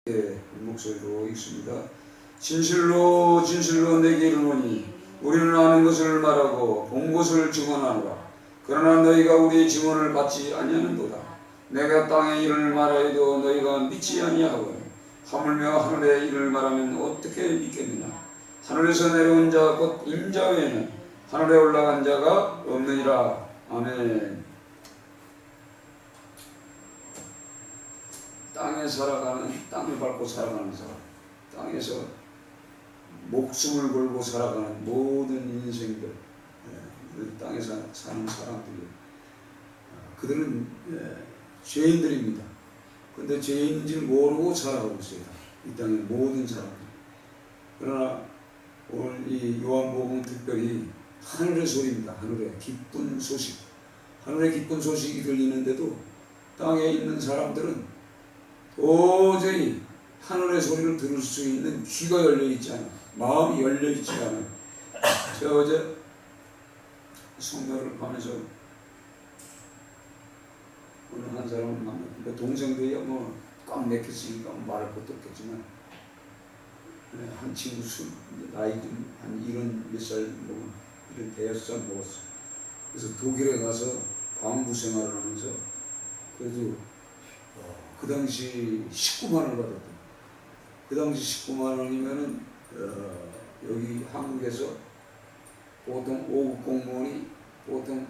목소리로 읽습니다. 진실로 진실로 내게 이르노니 우리는 아는 것을 말하고 본 것을 증언하노라. 그러나 너희가 우리의 증언을 받지 아니하는도다. 내가 땅의 일을 말하여도 너희가 믿지 아니하고 하물며 하늘의 일을 말하면 어떻게 믿겠느냐. 하늘에서 내려온 자 곧 인자 외에는 하늘에 올라간 자가 없느니라. 아멘. 땅에 살아가는, 땅을 밟고 살아가는 사람, 땅에서 목숨을 걸고 살아가는 모든 인생들, 땅에 사는 사람들이, 그들은 죄인들입니다. 그런데 죄인인지 모르고 살아가고 있어요. 이 땅의 모든 사람들. 그러나 오늘 이 요한복음은 특별히 하늘의 소리입니다. 하늘의 기쁜 소식. 하늘의 기쁜 소식이 들리는데도 땅에 있는 사람들은 도저히 하늘의 소리를 들을 수 있는 귀가 열려있지 않아. 마음이 열려있지 않아. 제가 어제 성경을 가면서 어느 한 사람을 만났는데, 동생들이야 꽉 맥혔으니까 말할 것도 없겠지만, 한 친구 나이 좀 한 70몇 살 먹은, 75살 먹었어. 그래서 독일에 가서 광부 생활을 하면서 그래도 그 당시 19만 원을 받았다. 그 당시 19만 원이면은 여기 한국에서 보통 5급 공무원이 보통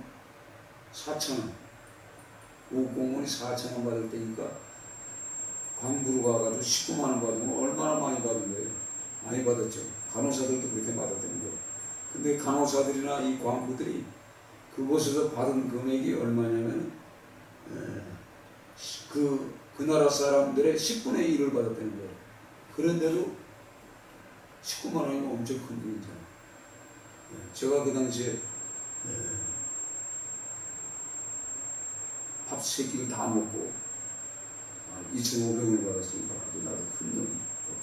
4천 원, 5급 공무원이 4천 원 받을 때니까 광부로 가가지고 19만 원 받으면 얼마나 많이 받은 거예요. 많이 받았죠. 간호사들도 그렇게 받았다는 거예요. 근데 간호사들이나 이 광부들이 그곳에서 받은 금액이 얼마냐면 그 나라 사람들의 10분의 1을 받았다는 거예요. 그런데도 19만 원이면 엄청 큰 돈이잖아요. 제가 그 당시에 밥 3끼를 다 먹고 2,500원을 받았으니까 아주 나도 큰 돈이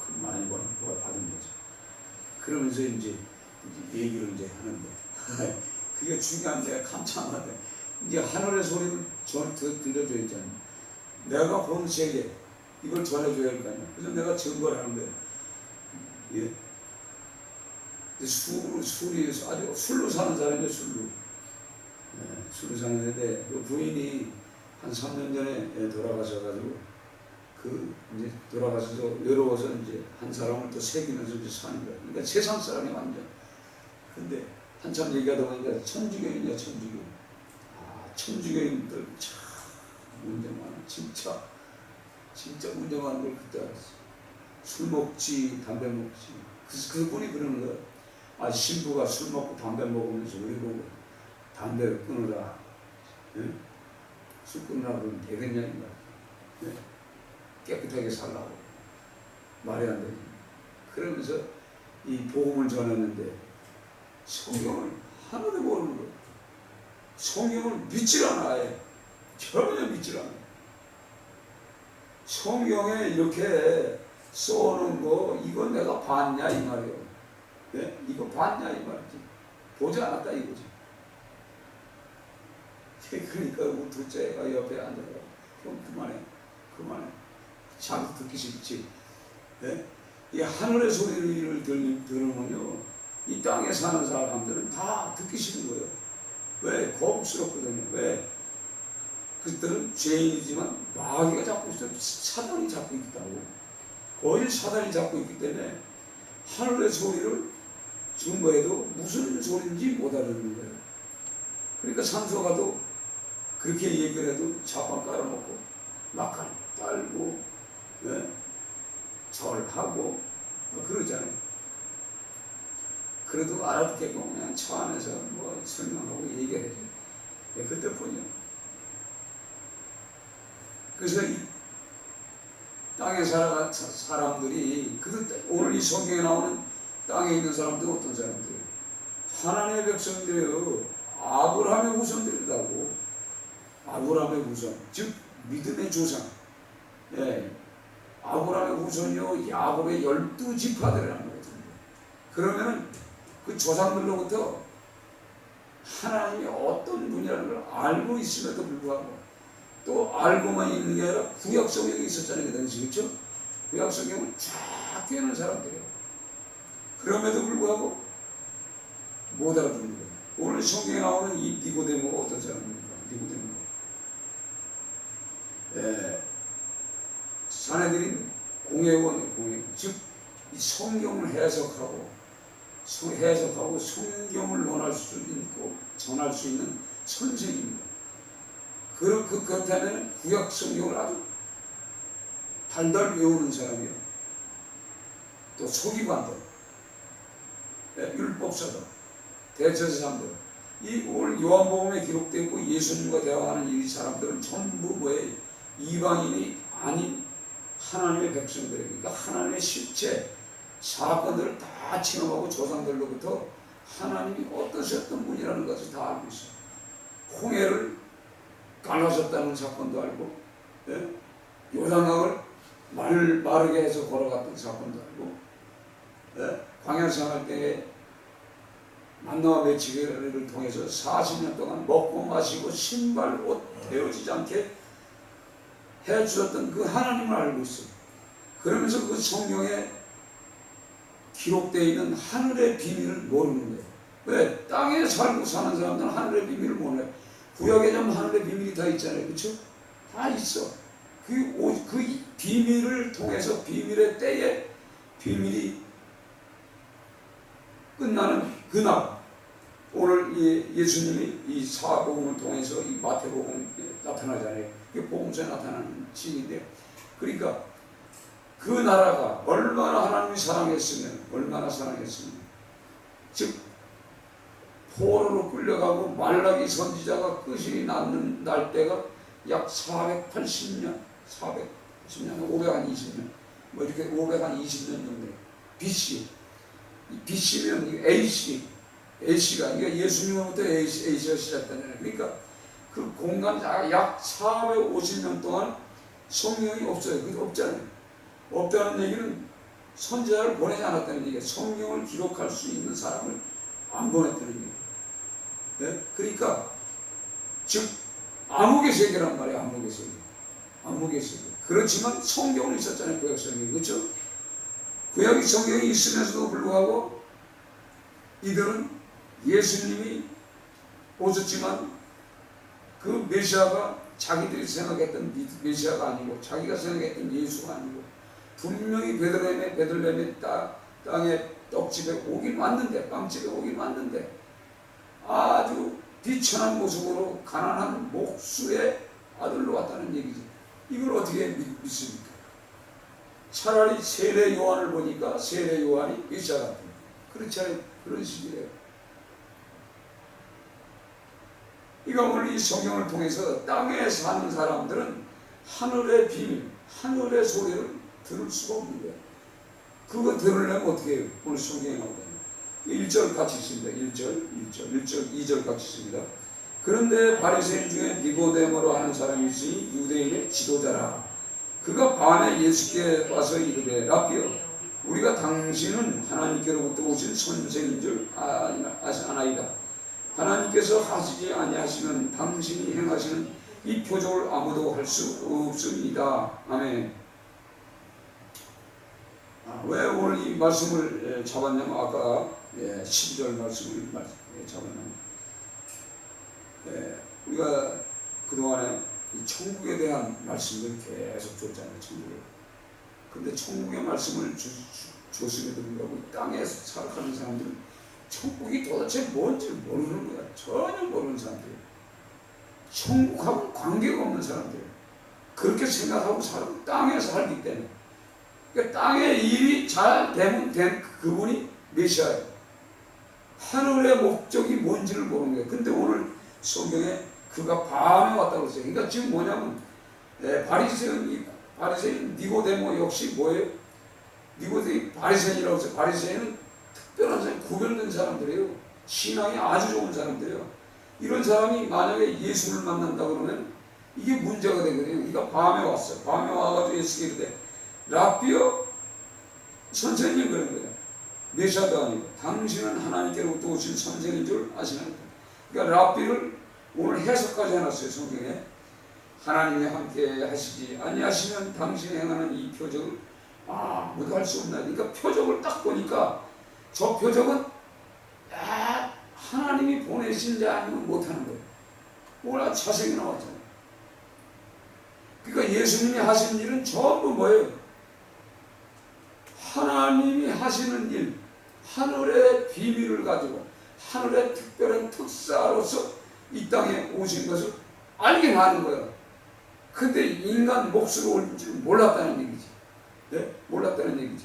큰 많이 받은 거죠. 그러면서 이제 얘기를 이제 하는데 그게 중요한 게 감참하대. 이제 하늘의 소리를 들려줘야 있잖아요. 내가 본 세계, 이걸 전해줘야 할 거 아니야. 그래서 내가 증거를 하는 거예요. 예. 술이 아주 술로 사는 사람이죠, 술로. 술로 사는데, 그 부인이 한 3년 전에 돌아가셔가지고, 이제 돌아가셔서 외로워서 이제 한 사람을 또 새기면서 이제 사는 거예요. 그러니까 세상 사람이 완전. 근데 한참 얘기하다 보니까 천주교인이야, 천주교. 천주교인들 참 문제 많아. 진짜 문제 많은 걸 그때 알았어. 술 먹지, 담배 먹지. 그분이 그러는 거야. 신부가 술 먹고 담배 먹으면서 우리 보고 담배를 끊으라. 네? 술 끊으라 그러면 되겠냐, 이 말. 네? 깨끗하게 살라고. 말이 안 되지. 그러면서 이 복음을 전했는데 성경을 하나도 모르는 거야. 성경을 믿질 않아, 아예. 전혀 믿질 않아. 성경에 이렇게 써놓은 거, 이거 내가 봤냐, 이 말이에요. 네? 이거 봤냐, 이 말이지. 보지 않았다, 이거지. 그러니까 우리 둘째 애가 옆에 앉아서, 그럼 그만해. 자꾸 듣기 싫지. 네? 이 하늘의 소리를 들으면요, 이 땅에 사는 사람들은 다 듣기 싫은 거예요. 왜? 거북스럽거든요. 왜? 그들은 죄인이지만 마귀가 잡고 있어. 사단이 잡고 있다고. 거의 사단이 잡고 있기 때문에 하늘의 소리를 증거해도 무슨 소리인지 못 알아듣는 거예요. 그러니까 산소가도 그렇게 얘기를 해도 자판 깔아놓고 막간 빨고, 네? 절하고 그러잖아요. 그래도 알아듣겠고 그냥 차 안에서 뭐 설명하고 얘기해야지. 그때뿐이요. 그래서 이 땅에 살아간 사람들이, 오늘 이 성경에 나오는 땅에 있는 사람들은 어떤 사람들이에요? 하나님의 백성들이에요. 아브라함의 후손들이라고. 아브라함의 후손, 즉 믿음의 조상. 예. 아브라함의 후손이요, 야곱의 12지파들이라는 거거든요. 그러면 그 조상들로부터 하나님이 어떤 분이라는 걸 알고 있음에도 불구하고 또 알고만 있는 게 아니라 구약 성경에 있었잖아요, 그 당시. 그렇죠? 구약 성경을 쫙 꿰는 사람들이에요. 그럼에도 불구하고 못 알아듣는 거예요. 오늘 성경에 나오는 이 니고데모가 어떤 사람입니까? 니고데모가 사내들인 공회원, 즉 이 성경을 해석하고 성경을 논할 수 있고 전할 수 있는 선생입니다. 그렇다면 구약 성경을 아주 달달 외우는 사람이에요. 또 서기관들, 율법사들, 대제사장들, 이 오늘 요한복음에 기록되고 예수님과 대화하는 이 사람들은 전부 뭐예요? 이방인이 아닌 하나님의 백성들이에요. 그러니까 하나님의 실체 사건들을 다 체험하고 조상들로부터 하나님이 어떠셨던 분이라는 것을 다 알고 있어요. 홍해를 갈라졌다는 사건도 알고, 요단강을 마르게 해서 걸어갔던 사건도 알고, 광야 생활 때에 만나와 매치기를 통해서 40년 동안 먹고 마시고 신발 옷 헤어지지 않게 해주셨던 그 하나님을 알고 있어요. 그러면서 그 성경에 기록되어 있는 하늘의 비밀을 모르는 거예요. 왜? 땅에 살고 사는 사람들은 하늘의 비밀을 모르요. 구약에 좀 하늘의 비밀이 다 있잖아요. 그렇죠? 다 있어. 그 비밀을 통해서 비밀의 때에 비밀이 끝나는 그날, 오늘 예수님이 이 사복음을 통해서 이 마태복음에 나타나잖아요. 그게 복음서에 나타나는 시인데요. 그러니까 그 나라가 얼마나 하나님이 사랑했으면, 즉 포로로 끌려가고 말라기 선지자가 끝이 나는 날 때가 약 480년, 520년, 뭐 이렇게 520년 정도 BC. BC면 AC가 그러니까 예수님으로부터 AC가 시작되잖아요. 그러니까 그 공간 약 450년 동안 성경이 없어요. 그게 없잖아요. 없다는 얘기는 선지자를 보내지 않았다는 얘기예요. 성경을 기록할 수 있는 사람을 안 보냈다는 얘기예요. 네? 그러니까 즉 암흑의 세계란 말이에요. 암흑의 세계. 그렇지만 성경은 있었잖아요. 구약 성경이. 그렇죠? 구약 성경이 있으면서도 불구하고 이들은 예수님이 오셨지만 그 메시아가 자기들이 생각했던 메시아가 아니고 자기가 생각했던 예수가 아니고 분명히 베들레헴의 땅에 떡집에 오긴 왔는데, 빵집에 오긴 왔는데 아주 비천한 모습으로 가난한 목수의 아들로 왔다는 얘기지. 이걸 어떻게 믿습니까? 차라리 세례 요한을 보니까 세례 요한이 메시아 같은, 그렇지 않아요? 그런 식이래요. 이가 오늘 이 성경을 통해서 땅에 사는 사람들은 하늘의 비밀, 하늘의 소리를 들을 수가 없는 거예요. 그거 들으려면 어떻게 해요? 오늘 성경에 나오거든요. 1절 같이 있습니다. 1절, 2절 같이 있습니다. 그런데 바리새인 중에 니고데모로 하는 사람이 있으니 유대인의 지도자라. 그가 밤에 예수께 와서 이르되 라삐여, 우리가 당신은 하나님께로부터 오신 선생인 줄 아나이다. 하나님께서 하시지 아니하시면 당신이 행하시는 이 표적을 아무도 할 수 없습니다. 아멘. 왜 오늘 이 말씀을 잡았냐면 아까 12절 말씀을 잡았냐면 우리가 그동안에 이 천국에 대한 말씀을 계속 줬잖아요. 천국에. 근데 천국의 말씀을 줬음에도 불구하고 땅에서 살아가는 사람들은 천국이 도대체 뭔지 모르는 거야. 전혀 모르는 사람들이에요. 천국하고 관계가 없는 사람들이에요. 그렇게 생각하고 땅에서 살기 때문에. 그러니까 땅의 일이 잘 된 그분이 메시아예요. 하늘의 목적이 뭔지를 모르는 거예요. 근데 오늘 성경에 그가 밤에 왔다고 했어요. 그러니까 지금 뭐냐면 바리새인 니고데모 역시 뭐예요? 니고데모 바리새인이라고 해서 바리새인은 특별한 사람, 구별된 사람들이에요. 신앙이 아주 좋은 사람들이에요. 이런 사람이 만약에 예수를 만난다 그러면 이게 문제가 되거든요. 그러니까 밤에 왔어요. 밤에 와가지고 예수께 이르되 라삐여, 선생님 그런 거예요. 메시아도 아니고 당신은 하나님께로부터 오신 선생인 줄 아시나이까. 그러니까 라삐를 오늘 해석까지 해놨어요. 성경에. 하나님이 함께 하시지 아니하시면 당신이 행하는 이 표적을 아무도 할 수 없나. 그러니까 표적을 딱 보니까 저 표적은 하나님이 보내신 자 아니면 못하는 거예요. 뭐라 자세히 나왔잖아요. 그러니까 예수님이 하신 일은 전부 뭐예요? 하나님이 하시는 일, 하늘의 비밀을 가지고 하늘의 특별한 특사로서 이 땅에 오신 것을 알게 하는 거예요. 근데 인간 몫으로 올 줄 몰랐다는 얘기지. 네? 몰랐다는 얘기지.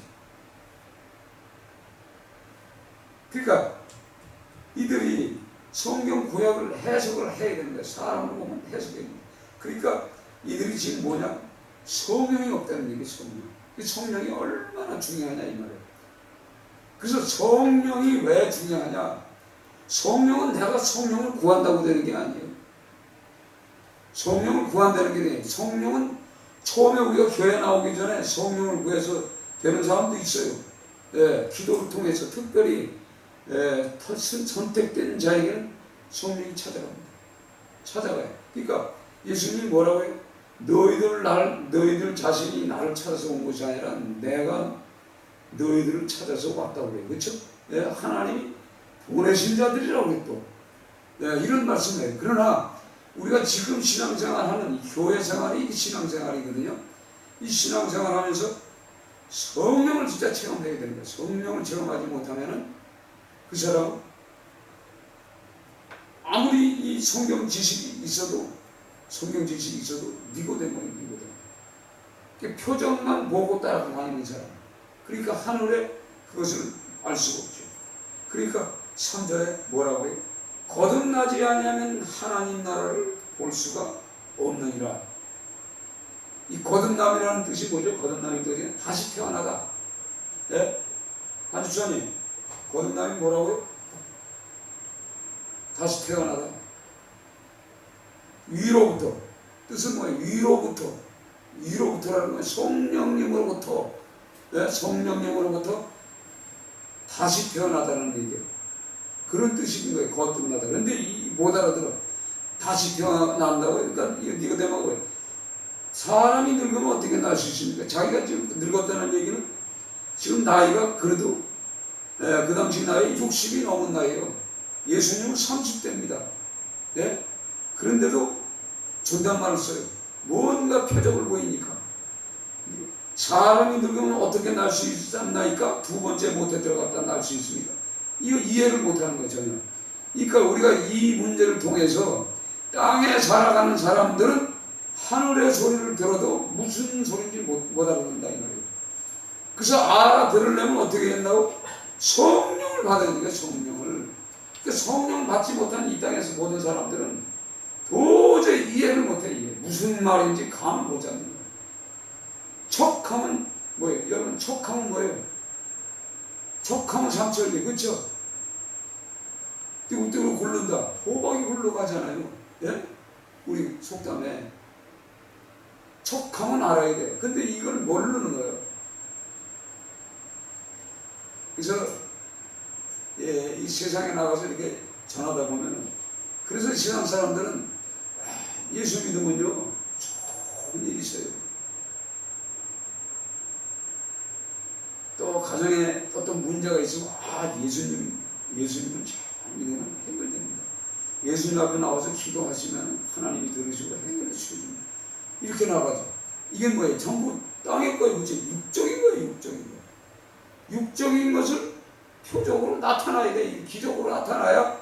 그러니까 이들이 성경 구약을 해석을 해야 되는 거예요. 사람을 보면 해석해야 됩니다. 그러니까 이들이 지금 뭐냐? 성령이 없다는 얘기예요. 성령. 그 성령이 얼마나 중요하냐 이 말이에요. 그래서 성령이 왜 중요하냐? 성령은 내가 성령을 구한다고 되는 게 아니에요. 성령을 구한다는 게 아니에요. 성령은 처음에 우리가 교회 나오기 전에 성령을 구해서 되는 사람도 있어요. 예, 기도를 통해서 특별히 선택된 자에게는 성령이 찾아갑니다. 찾아가요. 그러니까 예수님이 뭐라고 해요? 너희들 자신이 나를 찾아서 온 것이 아니라 내가 너희들을 찾아서 왔다고 그래요. 그렇죠? 예, 하나님이 보내신 자들이라고 해요. 또 이런 말씀이에요. 그러나 우리가 지금 신앙생활하는 교회 생활이 신앙생활이거든요. 이 신앙생활 하면서 성령을 진짜 체험해야 되는 거예요. 성령을 체험하지 못하면은 그 사람은 아무리 이 성경 지식이 있어도 니고데모예요. 표정만 보고 따라다니는 사람. 그러니까 하늘에 그것을 알 수가 없죠. 그러니까 3절에 뭐라고 해요? 거듭나지 아니하면 하나님 나라를 볼 수가 없느니라. 이 거듭남이라는 뜻이 뭐죠? 거듭남의 뜻이 다시 태어나다. 예? 한주차님, 거듭남이 뭐라고요? 다시 태어나다. 위로부터. 뜻은 뭐예요? 위로부터라는 건 성령님으로부터, 예? 성령님으로부터 다시 태어나다는 얘기예요. 그런 뜻인 거예요. 거듭나다. 그런데 못 알아들어. 다시 태어난다고. 그러니까 니고데모가 사람이 늙으면 어떻게 날 수 있습니까? 자기가 지금 늙었다는 얘기는 지금 나이가 그래도 그 당시 나이 60이 넘은 나이에요. 예수님은 30대입니다. 네? 그런데도 존댓말을 써요. 뭔가 표적을 보이니까. 사람이 늙으면 어떻게 날 수 있나이까? 두 번째 못에 들어갔다 날 수 있습니까? 이거 이해를 못하는 거죠. 전혀. 그러니까 우리가 이 문제를 통해서 땅에 살아가는 사람들은 하늘의 소리를 들어도 무슨 소리인지 못 알아듣는다 이 말이에요. 그래서 알아들으려면 어떻게 된다고? 성령을 받아야 돼요. 성령을. 그러니까 성령을 받지 못한 이 땅에서 모든 사람들은 도저히 이해를 못해. 무슨 말인지 감을 못 잡는 거예요. 척하면 뭐예요? 여러분 척하면 뭐예요? 척하면 상처를 내. 그렇죠? 띠구띠구 굴른다. 호박이 굴러가잖아요. 예? 우리 속담에 척하면 알아야 돼. 근데 이걸 모르는 거예요. 그래서 이 세상에 나가서 이렇게 전하다 보면은, 그래서 세상 사람들은 예수 믿으면요 좋은 일이 있어요. 또 가정에 어떤 문제가 있으면 예수님을 잘 믿으면 해결됩니다. 예수님 앞에 나와서 기도하시면 하나님이 들으시고 해결해 주십니다. 이렇게 나가죠. 이게 뭐예요? 전부 땅의 거예요. 그치? 육적인 거예요. 육적인 거. 육적인 것을 표적으로 나타나야 돼. 기적으로 나타나야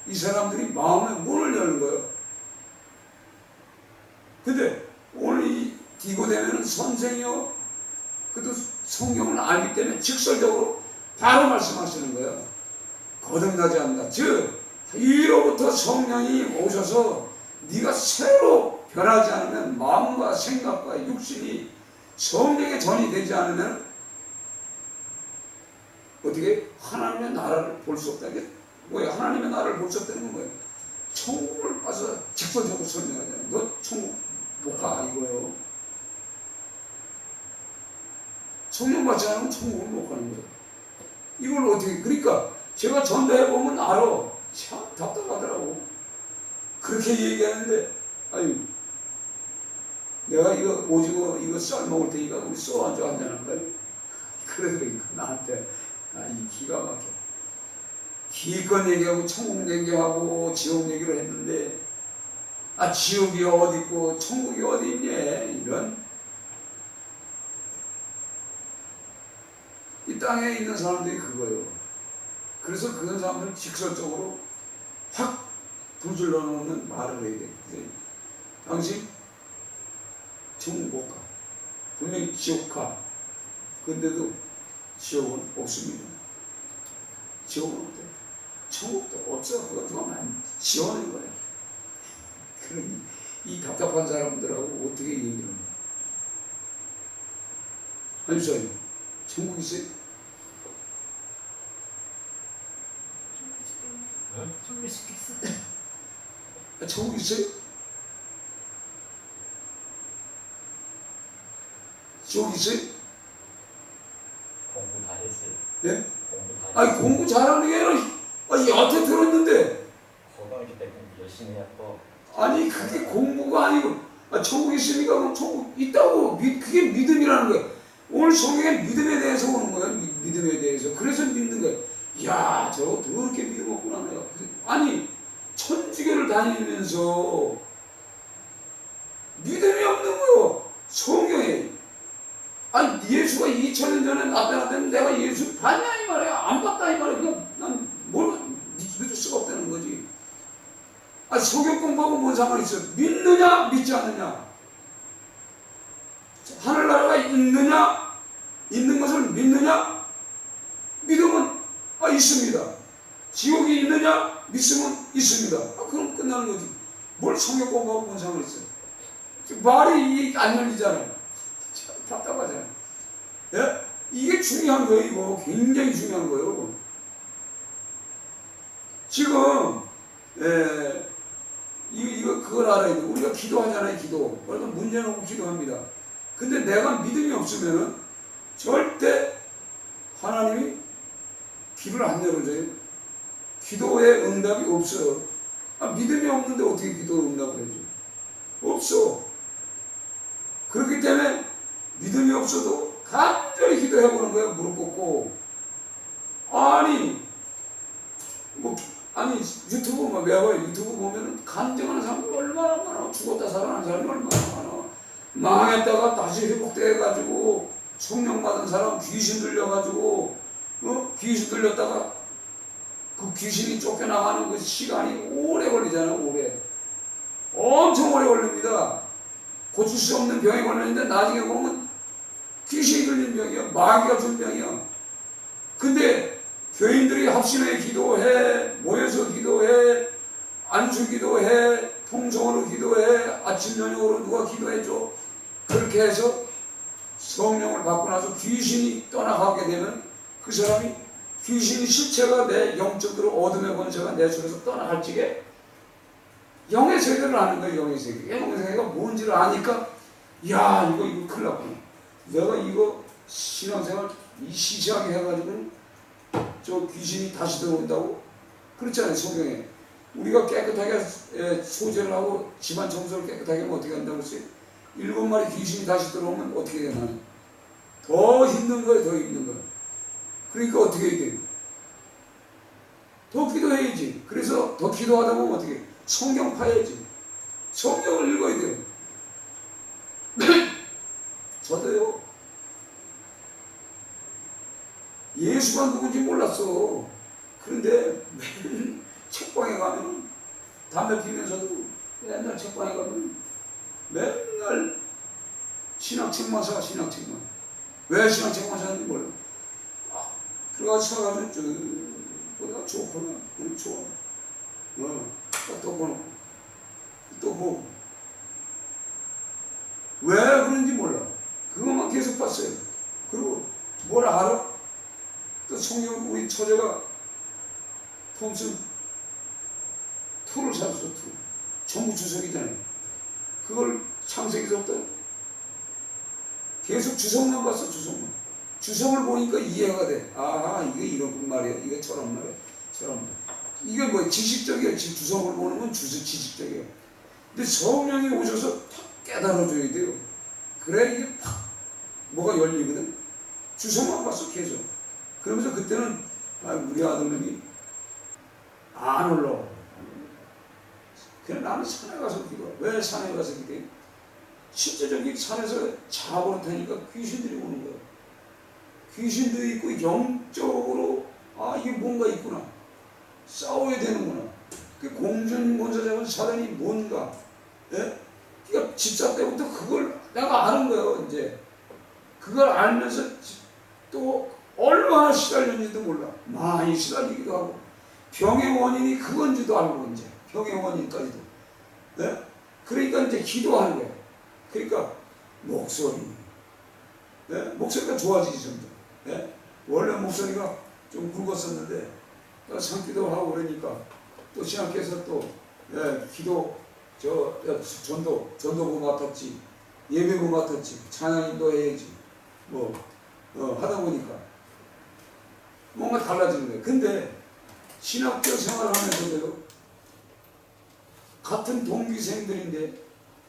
이 사람들이 마음의 문을 여는 거예요. 근데 오늘 이 디고데모는 선생이요, 그래도 성경을 알기 때문에 직설적으로 바로 말씀하시는 거예요. 거듭나지 않는다. 즉 위로부터 성령이 오셔서 네가 새로 변하지 않으면, 마음과 생각과 육신이 성령의 전이 되지 않으면 어떻게 하나님의 나라를 볼 수 없다. 이게 뭐예요? 하나님의 나라를 볼 수 없다는 건 뭐예요? 천국을 봐서 직설적으로 설명하잖아요. 너 천국 못 가 이거예요. 성령 받지 않으면 천국을 못 가는 거예요. 이걸 어떻게, 그러니까 제가 전도해보면 알아. 참 답답하더라고. 그렇게 얘기하는데, 아유, 내가 이거 오징어 이거 쌀 먹을 테니까 우리 쏘 한잔 한잔 할까요? 기껏 얘기하고 천국 얘기하고 지옥 얘기를 했는데 지옥이 어디 있고 천국이 어디 있냐 이런 이 땅에 있는 사람들이 그거예요. 그래서 그런 사람들은 직설적으로 확 불질러 놓는 말을 해야 돼. 당신 천국 못 가. 분명히 지옥 가. 근데도 지옥은 없습니다. 지옥은 없대. 천국도 없어. 그거 누가 지원한 거야. 그러니 이 답답한 사람들하고 어떻게 얘기를 하냐. 아니죠. 천국 있어요? 천국 시켰어. 천국 있어요? 지옥 있어요? 공부 다 했어요. 네? 공부 다 했어요. 공부 잘하는 게 아니라 여태 들었는데 고등학교 때 공부 열심히 했고. 아니 그게 공부가 아니고 천국 있으니까 그럼 천국 있다고 그게 믿음이라는 거야. 오늘 성경에 믿음에 대해서 오는 거야. 믿음에 대해서. 그래서 믿는 거야. 이야 저거 더럽게 믿음 없구나 내가. 아니 천주교를 다니면서 믿음이 없는 거요. 성경에. 아니 예수가 2000년 전에 나타났다면 내가 예수 봤냐 이 말이야. 안 봤다 이 말이야. 그냥 난 뭘 믿을 수가 없다는 거지. 성경 공부하고 뭔 상관이 있어? 믿느냐 믿지 않느냐. 하늘나라가 있느냐 있는 것을 믿느냐. 믿으면 있습니다. 지옥이 있느냐 믿으면 있습니다. 그럼 끝나는 거지. 뭘 성경 공부하고 뭔 상관이 있어? 말이 안 열리잖아요. 참 답답하잖아요. 예? 이게 중요한 거예요. 이거 굉장히 중요한 거예요. 지금 이거 그걸 알아야 돼. 우리가 기도하잖아요. 기도. 그래서 문제 놓고 기도합니다. 근데 내가 믿음이 없으면은 절대 하나님이 길을 안 열어줘요. 기도의 응답이 없어요. 믿음이 없는데 어떻게 기도 응답을 해줘? 없어. 그렇기 때문에 믿음이 없어도 간절히 기도해보는 거예요. 무릎 꿇고. 유튜브 매번 유튜브 보면은 간증하는 사람이 얼마나 많아. 죽었다 살아난 사람이 얼마나 많아. 망했다가 다시 회복돼가지고 성령 받은 사람 귀신 들려가지고 귀신 들렸다가 그 귀신이 쫓겨나가는 그 시간이 오래 걸리잖아. 오래. 엄청 오래 걸립니다. 고칠 수 없는 병에 걸렸는데 나중에 보면 귀신이 들린 병이야. 마귀가 준 병이야. 근데 교인들이 합심해 기도해, 모여서 기도해, 안수 기도해, 통성으로 기도해, 아침 저녁으로 누가 기도해줘. 그렇게 해서 성령을 받고 나서 귀신이 떠나가게 되면 그 사람이 귀신이 실체가 내 영적으로 어둠의 권세가 내 속에서 떠나갈 적에 영의 세계를 아는 거예요. 영의 세계. 영의 세계가 뭔지를 아니까 야 이거 큰일 났구나. 내가 이거 신앙생활 시시하게 해가지고 저 귀신이 다시 들어온다고? 그렇잖아요. 성경에. 우리가 깨끗하게 소재를 하고 집안 청소를 깨끗하게 하면 어떻게 한다고 했어요? 7마리 귀신이 다시 들어오면 어떻게 되나? 더 힘든 거예요. 더 힘든 거예요. 그러니까 어떻게 해야 돼요? 더 기도해야지. 그래서 더 기도하다 보면 어떻게 해요? 성경 파야지. 성경을 읽어야 돼요. 저도요. 예수가 누군지 몰랐어. 그런데 매일 책방에 가면 담배 피면서도 맨날 책방에 가면 맨날 신학책만 사. 신학책만. 왜 신학책만 사는지 몰라. 그래가지고 사가지고 보다가 좋구나. 좋아. 또 보고 또 보고. 왜 그런지 몰라. 그것만 계속 봤어요. 그리고 뭘 알아? 또 성경 우리 처제가 톰슨 2를 샀어. 2. 전부 주석이잖아요. 그걸 창세기서부터 계속 주석만 봤어. 주석만. 주석을 보니까 이해가 돼. 이게 이런 말이야. 이게 저런 말이야. 저런. 이게 뭐 지식적이야. 주석을 보는 건 지식적이야. 근데 성령이 오셔서 탁 깨달아줘야 돼요. 그래 이게 팍 뭐가 열리거든. 주석만 봤어. 계속. 그러면서 그때는 우리 아들님이 안 올라와. 그냥 나는 산에 가서 기도해. 왜 산에 가서 기도해? 실제적인 산에서 자고 타니까 귀신들이 오는 거야. 귀신도 있고 영적으로 이게 뭔가 있구나. 싸워야 되는구나. 그 공중권사자는 사단이 뭔가. 예? 그러니까 집사 때부터 그걸 내가 아는 거예요. 이제 그걸 알면서 또 얼마나 시달렸는지도 몰라. 많이 시달리기도 하고 병의 원인이 그건지도 알고 이제 병의 원인까지도. 예? 그러니까 이제 기도하는 거예요. 그러니까 목소리. 예? 목소리가 좋아지지 점점. 예? 원래 목소리가 좀 굵었었는데 산기도 하고 그러니까 또 신학교에서 또 기도 전도부 맡았지, 예배부 맡았지, 찬양인도 해야지 하다 보니까 뭔가 달라지는 거예요. 근데 신학교 생활하면서도 같은 동기생들인데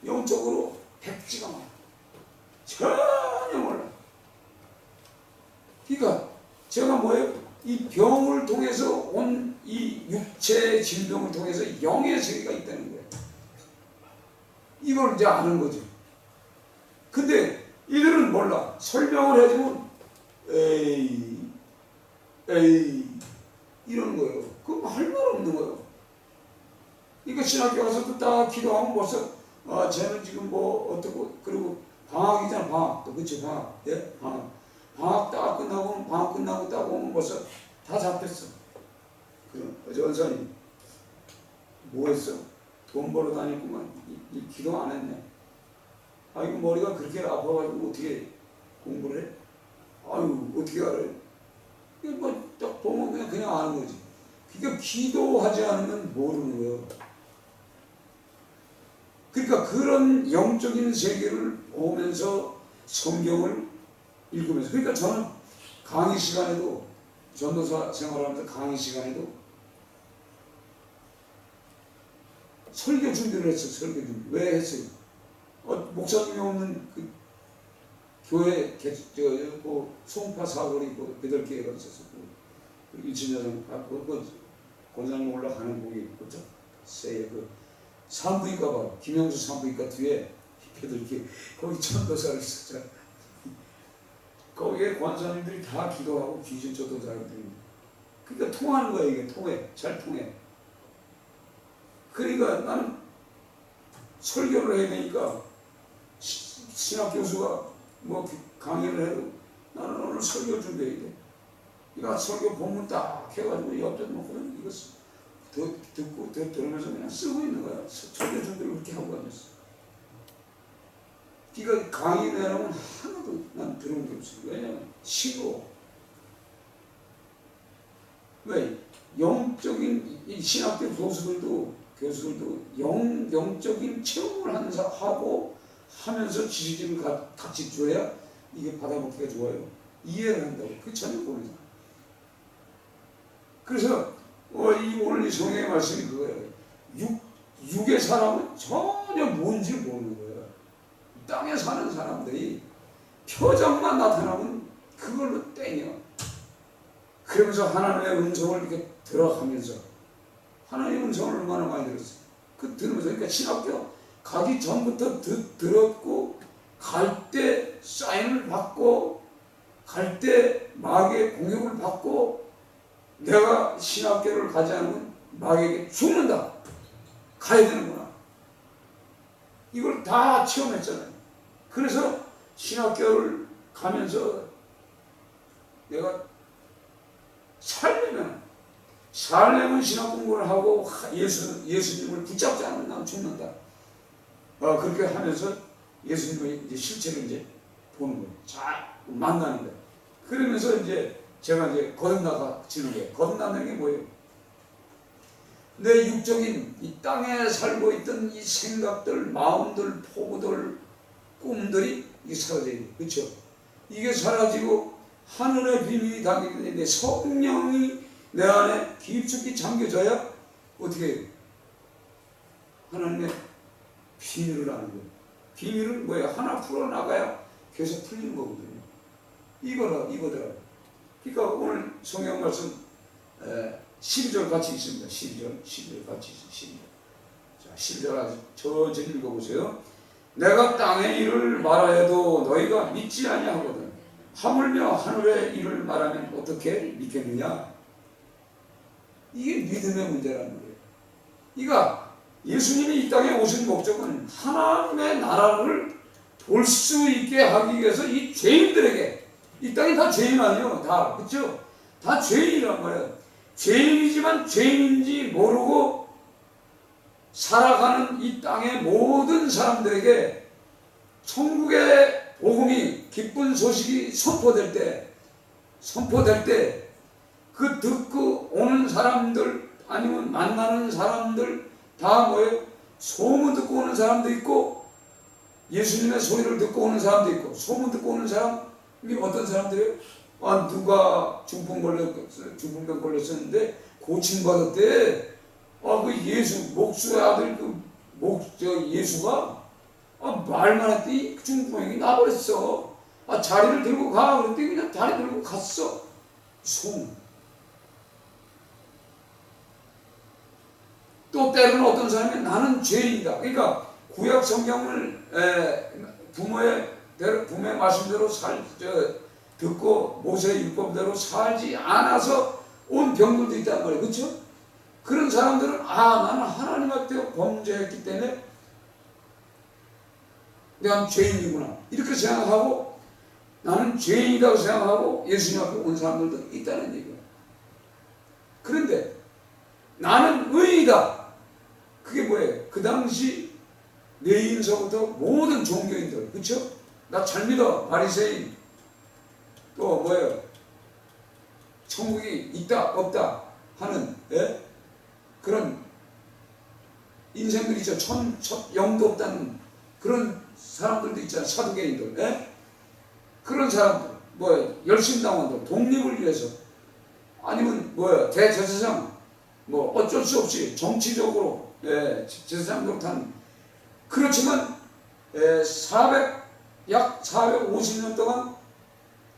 영적으로 백지가 많아. 전혀 몰라. 그러니까 제가 뭐예요? 이 병을 통해서 온 이 육체의 질병을 통해서 영의 세계가 있다는 거예요. 이걸 이제 아는 거죠. 근데 이들은 몰라. 설명을 해주면 에이 이러는 거예요. 그럼 할 말 없는 거예요. 그러니까 신학교 가서도 딱 기도하면 벌써 쟤는 지금 어떻고 그리고 방학이잖아. 방학도 그치 방학. 예? 방학 딱 끝나고 방학 끝나고 딱 오면 벌써 다 잡혔어. 어제 원사님 뭐 했어? 돈 벌어 다녔구만. 이 기도 안 했네. 이거 머리가 그렇게 아파가지고 어떻게 공부를 해? 어떻게 알아요? 이거 딱 보면 그냥 아는 거지. 그러니까 기도하지 않으면 모르는 거예요. 그러니까 그런 영적인 세계를 보면서 성경을 읽으면서. 그러니까 저는 강의 시간에도 전도사 생활하면서 강의 시간에도 설교 준비를 했어요. 설교 준비. 왜 했어요? 목사님이 없는 그 교회 송파 사거리 8개가 있었고 일진여정 권사님 올라가는 곡이 있죠. 산부인과 봐. 김영수 산부인과 뒤에 8개 거기 전도사를 있었잖아. 거기에 권사님들이 다 기도하고 귀신 쫓아다니고. 그러니까 통하는 거야. 이게 통해. 잘 통해. 그러니까 나는 설교를 해야 되니까 신학 교수가 강의를 해도 나는 오늘 설교 준비해야 돼. 그러니까 설교 본문 딱 해가지고 옆에 놓고 이거 듣고 들으면서 그냥 쓰고 있는 거야. 설교 준비를 그렇게 하고 다녔어. 그러니까 강의 내용은 하나도 난 들은 게 없어. 왜냐면 싫어. 왜? 영적인 이 신학교 교수들도 영적인 체험을 하면서 지식을 같이 줘야 이게 받아먹기가 좋아요. 이해를 한다고. 그게 전혀 모르잖아. 그래서 오늘 이 성경의 말씀이 그거예요. 육의 사람은 전혀 뭔지 모르는 거예요. 땅에 사는 사람들이 표정만 나타나면 그걸로 땡겨. 그러면서 하나님의 음성을 이렇게 들어가면서 하나님의 음성을 얼마나 많이 들었어요. 들으면서 그러니까 신학교 가기 전부터 들었고 갈 때 사인을 받고 갈 때 마귀의 공격을 받고 내가 신학교를 가지 않으면 마귀에게 죽는다. 가야 되는구나. 이걸 다 체험했잖아요. 그래서 신학교를 가면서 내가 살려면 신학 공부를 하고 예수님을 붙잡지 않으면 난 죽는다. 그렇게 하면서 예수님의 이제 실체를 이제 보는 거예요. 잘 만나는 거예요. 그러면서 이제 제가 이제 거듭나지는 거예요. 거듭나는 게 뭐예요? 내 육적인 이 땅에 살고 있던 이 생각들, 마음들, 포부들, 꿈들이 이게 사라져야 돼요. 그렇죠? 이게 사라지고 하늘의 비밀이 담기게 되는데 성령이 내 안에 깊숙이 잠겨져야 어떻게 해요? 하나님의 비밀을 아는 거예요. 비밀은 뭐예요? 하나 풀어나가야 계속 풀리는 거거든요. 이거더라고요. 그러니까 오늘 성경 말씀 12절 같이 있습니다. 12절 같이 있습니다. 12절. 자, 12절 아주 천천히 읽어보세요. 내가 땅의 일을 말하여도 너희가 믿지 아니하거든. 하물며 하늘의 일을 말하면 어떻게 믿겠느냐? 이게 믿음의 문제라는 거예요. 그러니까 예수님이 이 땅에 오신 목적은 하나님의 나라를 볼 수 있게 하기 위해서 이 죄인들에게, 이 땅이 다 죄인 아니에요. 다, 그렇죠? 다 죄인이란 말이에요. 죄인이지만 죄인인지 모르고 살아가는 이 땅의 모든 사람들에게 천국의 복음이, 기쁜 소식이 선포될 때 그 듣고 오는 사람들 아니면 만나는 사람들 다 뭐예요? 소문 듣고 오는 사람도 있고 예수님의 소리를 듣고 오는 사람도 있고, 소문 듣고 오는 사람이 어떤 사람들이에요? 아, 누가 중풍병 걸렸었는데 고침받았대. 아, 그 예수, 목수의 아들 예수가 말만 했더니 중풍병이 나버렸어. 아, 자리를 들고 가. 그랬더니 그냥 다리 들고 갔어. 소문. 또 때로는 어떤 사람이 나는 죄인이다. 그러니까 구약 성경을 부모의 말씀대로 듣고 모세의 율법대로 살지 않아서 온 병들도 있단 말이에요. 그렇죠? 그런 사람들은 나는 하나님 앞에 범죄했기 때문에 내가 죄인이구나 이렇게 생각하고, 나는 죄인이라고 생각하고 예수님 앞에 온 사람들도 있다는 얘기예요. 그런데 나는 의인이다. 그게 뭐예요? 그 당시 레위인서부터 모든 종교인들, 그렇죠? 나 잘 믿어, 바리새인. 또 뭐예요? 천국이 있다 없다 하는 그런 인생들 있죠. 영도 없다는 그런 사람들도 있잖아요. 사두개인들. 그런 사람들, 뭐예요? 열심당원들, 독립을 위해서, 아니면 뭐예요? 대제사장, 뭐 어쩔 수 없이 정치적으로 제사장 노릇하는, 그렇지만 약 450년 동안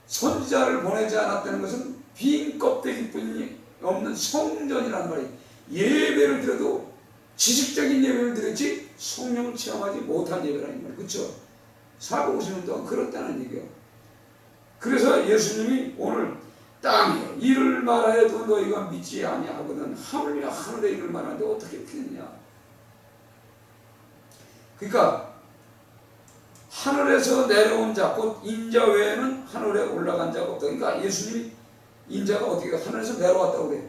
선지자를 보내지 않았다는 것은 빈 껍데기뿐이 없는 성전이란 말이에요. 예배를 드려도 지식적인 예배를 드렸지 성령을 체험하지 못한 예배라는 말이에요. 그렇죠? 450년 동안 그렇다는 얘기예요. 그래서 예수님이 오늘 땅에 일을 말하여도 너희가 믿지 아니하거든 하물며 하늘의 일을 말하는데 어떻게 믿느냐? 그러니까 하늘에서 내려온 자, 곧 인자 외에는 하늘에 올라간 자가 없다. 그러니까 예수님이 인자가 어떻게 하늘에서 내려왔다고 그래요.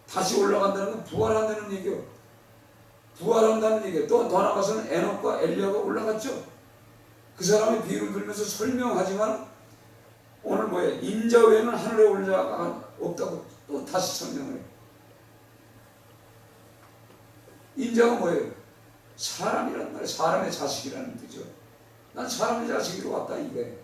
다시 올라간다는 건 부활한다는 얘기예요. 부활한다는 얘기예요. 또 더 나가서는 에녹과 엘리야가 올라갔죠. 그 사람의 비유를 들면서 설명하지만 오늘 뭐예요? 인자 외에는 하늘에 올라간 자가 없다고 또 다시 설명을 해요. 인자가 뭐예요? 사람이란 말이에요. 사람의 자식이라는 뜻이죠. 난 사람의 자식으로 왔다 이거예요.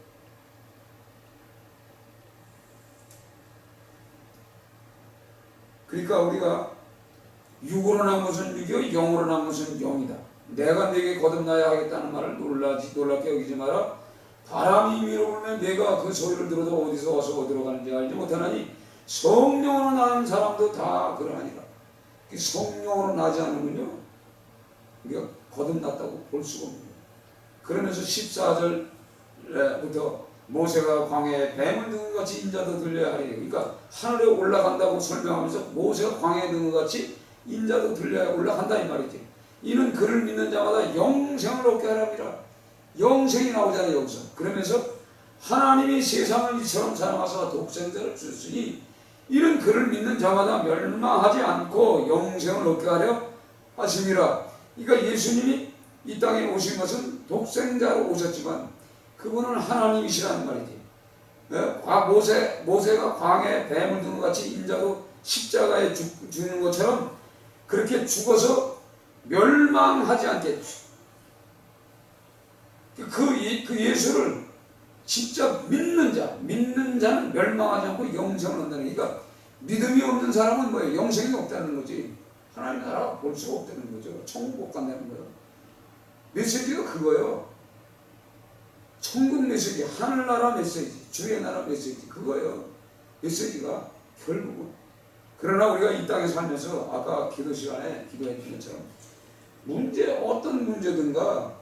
그러니까 우리가 육으로 난 것은 육이요 영으로 난 것은 영이다. 내가 네게 거듭나야 하겠다는 말을 놀랍게 여기지 마라. 바람이 밀어오면 내가 그 소리를 들어도 어디서 와서 어디로 가는지 알지 못하나니 성령으로 나는 사람도 다 그러하니라. 성령으로 나지 않으면요 우리가 거듭났다고 볼 수가 없는 거예요. 그러면서 14절부터 모세가 광야에 뱀을 든 것 같이 인자도 들려야 하리니, 그러니까 하늘에 올라간다고 설명하면서 모세가 광야에 든 것 같이 인자도 들려야 올라간다 이 말이지. 이는 그를 믿는 자마다 영생을 얻게 하랍니다. 영생이 나오잖아요 여기서. 그러면서 하나님이 세상을 이처럼 사랑하사 독생자를 주셨으니 이는 그를 믿는 자마다 멸망하지 않고 영생을 얻게 하려 하심이라. 그러니까 예수님이 이 땅에 오신 것은 독생자로 오셨지만 그분은 하나님이시라는 말이지. 모세가 광야에 뱀을 든 것 같이 인자도 십자가에 죽는 것처럼 그렇게 죽어서 멸망하지 않게 그 예수를 진짜 믿는 자는 멸망하지 않고 영생을 얻는다는. 그러니까 믿음이 없는 사람은 뭐예요? 영생이 없다는 거지. 하나님 나라 볼 수가 없다는 거죠. 천국 못 간다는 거예요. 메시지가 그거예요. 천국 메시지, 하늘나라 메시지, 주의 나라 메시지, 그거예요. 메시지가 결국은 그러나 우리가 이 땅에 살면서 아까 기도 시간에 기도했던 것처럼 어떤 문제든가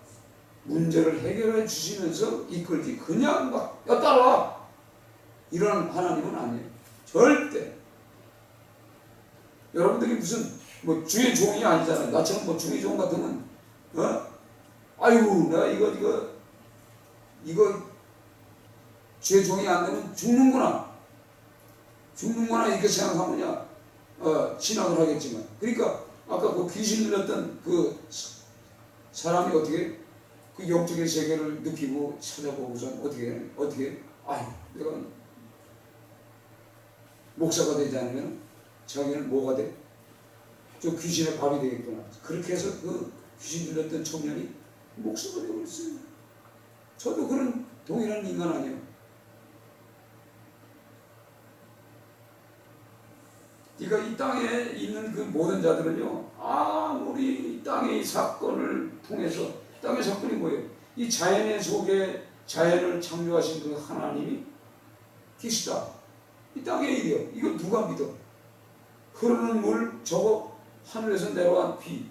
문제를 해결해 주시면서 이끌지 그냥 막 따라와 이런 하나님은 아니에요. 절대. 여러분들이 무슨 뭐 주의 종이 아니잖아요. 나처럼 뭐 주의 종 같으면 아이고 내가 이거 주의 종이 안 되면 죽는구나 이렇게 생각하면야 진학을 하겠지만, 그러니까 아까 그 귀신 들렸던 그 사람이 어떻게 그 영적인 세계를 느끼고 찾아보고선 어떻게 내가 목사가 되지 않으면 자기는 뭐가 돼? 저 귀신의 밥이 되겠구나. 그렇게 해서 그 귀신 들렸던 청년이 목사가 되고 있어요. 저도 그런 동일한 인간 아니에요. 그러니까 이 땅에 있는 그 모든 자들은요, 아무리 이 땅의 사건을 통해서, 땅의 사건이 뭐예요? 이 자연의 속에 자연을 창조하신 그 하나님이 계시다. 이 땅의 일이요. 이거 누가 믿어? 흐르는 물, 저거 하늘에서 내려간 비.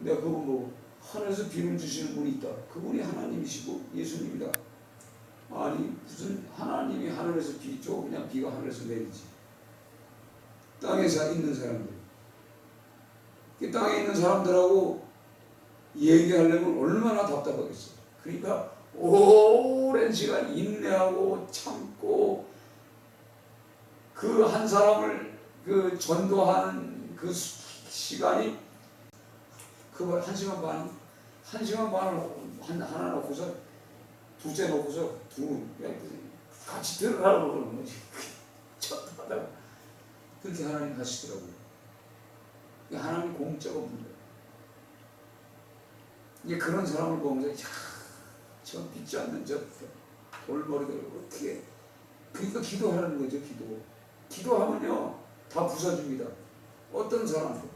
내가 그거 뭐 하늘에서 비를 주시는 분이 있다. 그분이 하나님이시고 예수님이다. 아니 무슨 하나님이 하늘에서 비 줘? 그냥 비가 하늘에서 내리지. 땅에 있는 사람들, 그 땅에 있는 사람들하고 얘기하려면 얼마나 답답하겠어요. 그러니까 오랜 시간 인내하고 참고 그 한 사람을 그 전도하는 그 시간이 그 1시간 반을 하나 놓고서 둘째 놓고서 같이 들으라고 그러는 거지. 쳤다하다가 그렇게 하나님 하시더라고요. 하나님 공짜가 없는 거예요. 이제 그런 사람을 보면서 저 믿지 않는 저 돌머리들 어떻게, 그러니까 기도하라는 거죠. 기도하면요 다 부서집니다. 어떤 사람도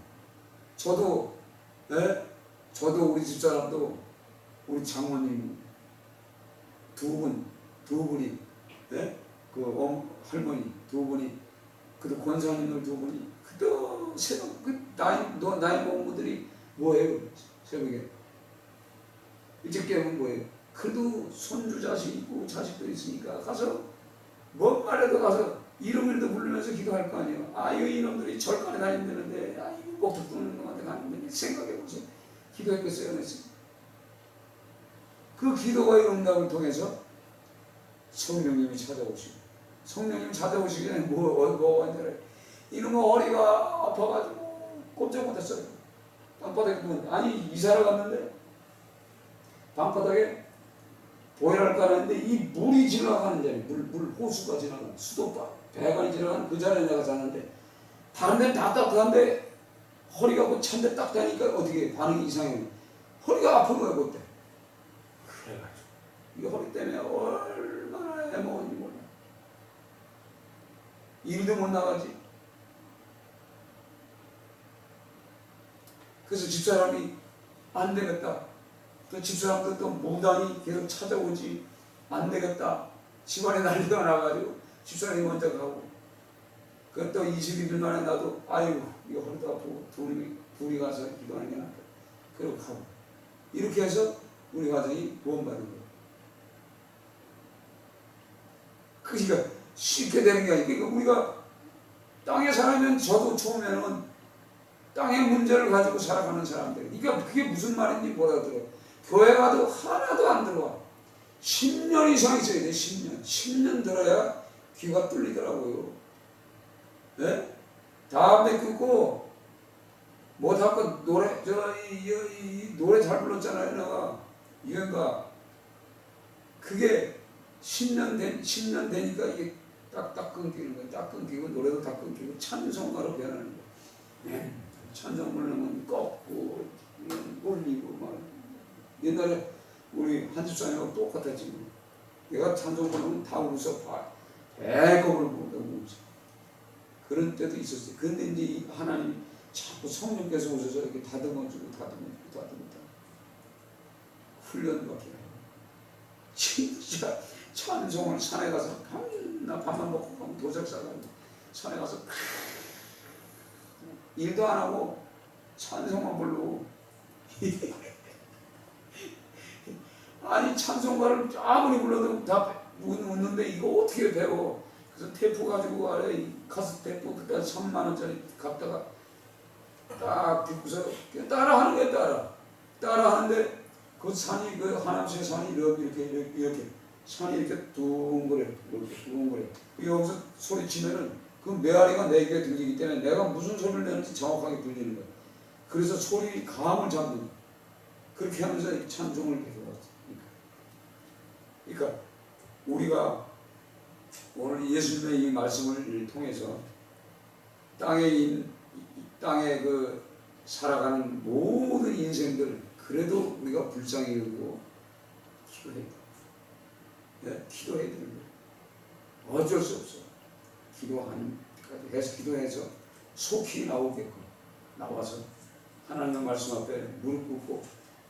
저도 우리 집사람도 우리 장모님 두 분이 그 할머니 두 분이 그도 권사님들 두 분이 그도 새벽 나이 먹은 분들이 뭐예요? 새벽에 일찍 깨면 뭐예요? 그래도 손주 자식 있고 자식도 있으니까 가서 뭔 말해도 가서 이름이라도 부르면서 기도할 거 아니에요. 이놈들이 절간에 다니는데 목탁 두는 놈한테 가는데 생각해보세요. 기도했겠어요? 안 했어요? 그 기도와의 응답을 통해서 성령님이 찾아오시기 전에 뭐 완전히 이놈의 허리가 아파가지고 꼼짝 못했어요. 방바닥에 아니 이사를 갔는데 방바닥에 보혈할까 하는데 이 물이 지나가는 자리, 물 호수가 지나가는 수도가 배관이 지나가는 그 자리에 내가 잤는데 다른 데는 다 따뜻한데 허리가 뭐 찬데 딱 대니까 어떻게 반응이 이상해. 허리가 아픈 거야 그때. 그래가지고 이 허리 때문에 얼마나 애먹었는지 몰라. 일도 못 나가지. 그래서 집사람이 안 되겠다. 또 집사람도 또 무단히 계속 찾아오지. 안 되겠다. 집안에 난리가 나가지고 집사람이 먼저 가고. 그 또 22일 만에 나도 이거 허리도 아프고 둘이 가서 기도하는 게 낫다. 그러고 가고. 이렇게 해서 우리 가정이 구원받은 거예요. 그러니까 쉽게 되는 게 아니고, 그러니까 우리가 땅에 살면 저도 처음에는 땅의 문제를 가지고 살아가는 사람들. 그러니까 그게 무슨 말인지 못 알아들어. 교회 가도 하나도 안 들어와. 10년 이상 있어야 돼. 10년 들어야 귀가 뚫리더라고요. 네? 다음에 끊고 못하고 노래 잘 불렀잖아요. 내가 이건가 그게 10년 되니까 이게 딱 끊기는 거야. 딱 끊기고 노래도 딱 끊기고 찬송가로 변하는 거야. 네. 찬송 부르면 꺾고 올리고 막. 옛날에 우리 한집사님하고 똑같았지. 내가 찬송 부르면 다 웃어. 배꼽을 부른다고 웃어. 그런 때도 있었어요. 근데 이제 하나님 자꾸 성령께서 오셔서 이렇게 다듬어주고 훈련밖에 안 해요. 진짜 찬송을 산에 가서 밤만 먹고 가면 도적 싸가지고 산에 가서 일도 안 하고 찬송만 부르고 아니 찬송가를 아무리 불러도 다 웃는데 이거 어떻게 배워? 그래서 테이프 가지고 아래 카세트 테이프 그때 3만 원짜리 갖다가 딱 듣고서 따라하는 거야. 따라하는데 그 산이 그 하남시의 산이 이렇게 산이 이렇게 둥그래 이렇게 둥그래 여기서 소리 치면은 그 메아리가 내게 들리기 때문에 내가 무슨 소리를 내는지 정확하게 들리는 거야. 그래서 소리 감을 잡는 거야. 그렇게 하면서 찬송을 계속 왔어. 그러니까 우리가 오늘 예수님의 이 말씀을 통해서 땅에 그 살아가는 모든 인생들 그래도 우리가 불쌍히 여기고 기도해야 돼. 네? 기도해야 되는 거예요. 어쩔 수 없어. 기도해서 속히 나오게끔 나와서 하나님의 말씀 앞에 무릎 꿇고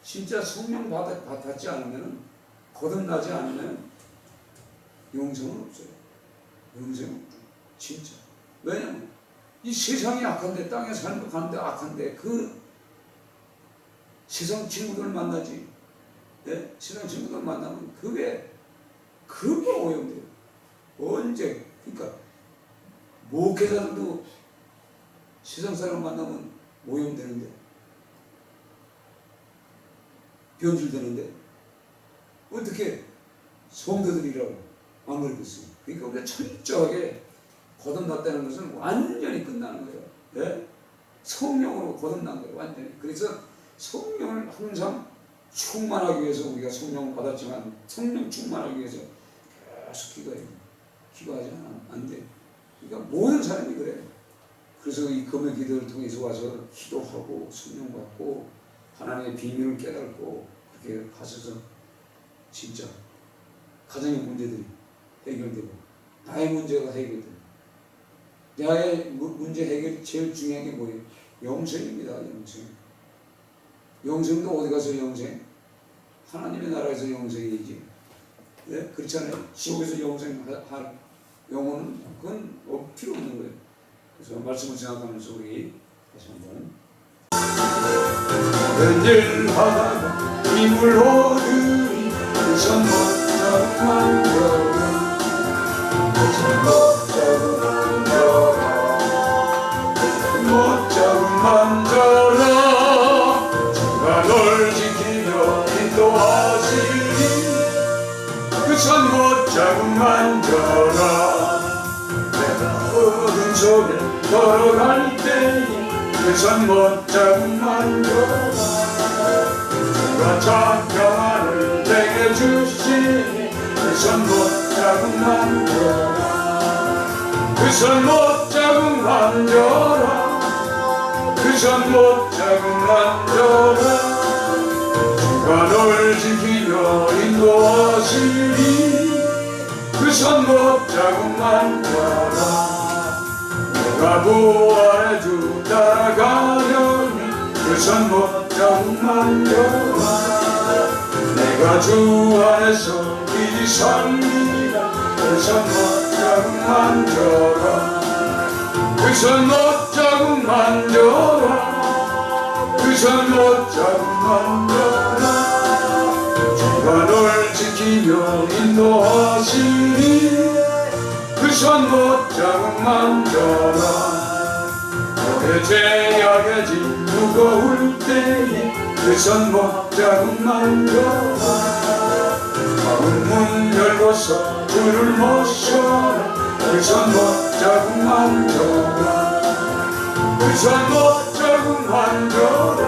진짜 성령 받았지 않으면 거듭나지 않으면 영생은 없어요. 영생은 없어요. 진짜. 왜냐면 이 세상이 악한데 땅에 살고 가는데 악한데 그 세상 친구들 만나지. 네? 세상 친구들 만나면 그게 오염돼요. 언제? 그러니까 목회자들도 세상 사람 만나면 오염되는데 변질되는데 어떻게 성도들이라고 안 그러겠어요? 그러니까 우리가 철저하게 거듭났다는 것은 완전히 끝나는 거예요. 네? 성령으로 거듭난 거예요. 완전히. 그래서 성령을 항상 충만하기 위해서 우리가 성령을 받았지만 성령 충만하기 위해서 계속 기도해요. 기도하지 않으면 안 돼. 그러니까 모든 사람이 그래요. 그래서 이 금요 기도를 통해서 와서 기도하고 성령 받고 하나님의 비밀을 깨닫고 그렇게 가셔서 진짜 가정의 문제들이 해결되고 나의 문제가 해결되고 나의 문제 해결이 제일 중요한 게 뭐예요? 영생입니다. 영생도 어디 가서 영생? 하나님의 나라에서 영생이지. 네? 그렇잖아요. 지옥에서 영생할 영혼은 그건 필요 없는 거예요. 그래서 말씀을 생각하면서 우리 다시 한번 웬일 하다가 이물 오르니 선못 만져라 못자국 만져라 주가 널 지키며 인도하시니 그 선 못자국 만져라 내가 어둠 속에 걸어갈 때에 그 선 못자국 만져라 주가 장평안을 내게 주시니 그 선 못자국 만져라 그 선 못자국 만져라 그 선 못자국 만져라 주가 널 지키며 인도하시니 그 선 못자국 만져라 내가 부활의 주 따라가려니 그 선 못자국 만져라 내가 주 안에서 길이 살리라 그 선 못자국 만져라 그 선 못자국 만져라 그 선 못자국 만져라 주가 널 지키며 인도하시니 그 선 못자국 만져라 너의 죄악의 짐 무거울 때에 그 선 못자국 만져라 마음 문 열고서 주를 모셔라 그 선 못자국 만져라 그 선 못자국 만져라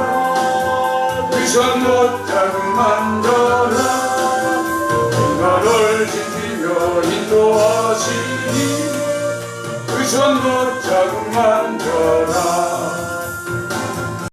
그 선 못자국 만져라 주가 널 지키며 인도하시니 그 선 못자국 만져라